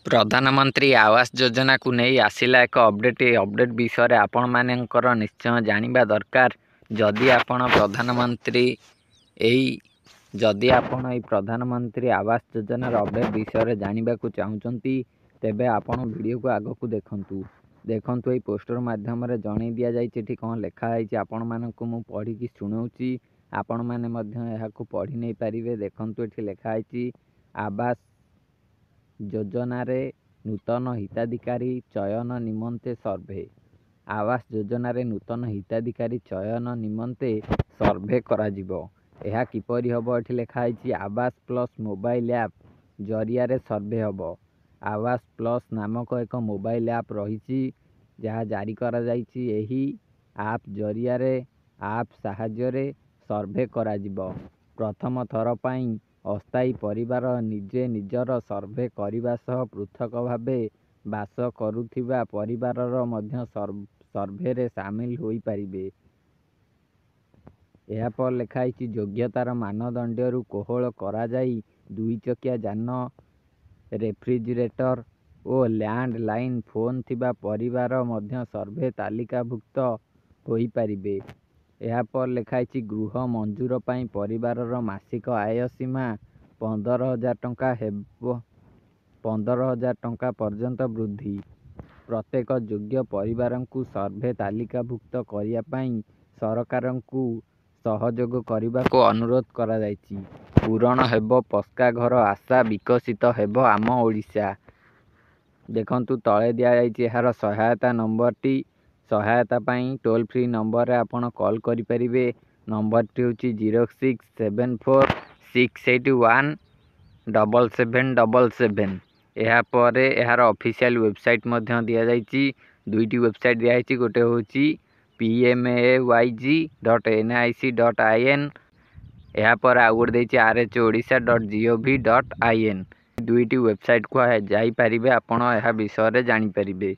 प्रधानमंत्री आवास योजना को नहीं आसिला एक अपडेट विषय आपण मानकर निश्चय जानिबा दरकार। जदि आपण प्रधानमंत्री प्रधानमंत्री आवास योजनार अपडेट विषय जानवा चाहूँगी तेबे आपण वीडियो को आग को देखंतु पोस्टर माध्यम जन दि जाइए कौन लिखाई आपण मानक मु पढ़ी शुणाऊँगी आपण मैंने पढ़ी नहीं पारे। देखंतु ये लिखाई आवास योजना रे नूतन हिताधिकारी चयन निमंते सर्वे। आवास योजना रे नूतन हिताधिकारी चयन निमंते सर्वे करा जिवो। यह किपरि हबो एठी लिखाई आवास प्लस मोबाइल ऐप जरिया रे सर्वे हबो। आवास प्लस नामक एक मोबाइल ऐप रही जहाँ जारी करा जाइछि। एही ऐप जरिया रे ऐप साहाय्य रे सर्वे करा जिवो। प्रथम थर पई अस्थायी परिवार निजे निजर सर्वे करने सह पृथक भावे बास करुथिबा परिवारर मध्य सर्वे रे सामिल होई परिबे। यह पर लिखाई योग्यतार मानदंड कोहल करा जाई दुई चकिया जान रेफ्रिजरेटर और लैंडलाइन फोन थिबा परिवार मध्य सर्वे तालिकाभुक्त होई परिबे। यह पर लिखाई गृह मंजूर पाई परिवारर मासिक आय सीमा 15,000 टंका हेबो। 15,000 टंका पर्यंत वृद्धि। प्रत्येक योग्य परिवार को सर्वे तालिकाभुक्त करिया पाई सरकार को सहयोग करने को अनुरोध करा जायछि। पूरण हेबो पक्का घर आशा विकसित हेबो आम ओडिशा। देखंतु तले दिया जायछि यार सहायता नंबर टी। सहायता पाई टोल फ्री नंबर रे आपण कॉल करि परिबे। नंबर टी होछि 0674687777। यहाँ पर यार ऑफिशियल वेबसाइट मध्य दिया जायछि। दुईटी वेबसाइट दिया जायछि। गोटे होछि pmayg.nic.in। यहाँ पर आउ गोटे देछि rhodisha.gov.in। दुईटी वेबसाइट को जाई परिबे आपण यह विषय रे जानि परिबे।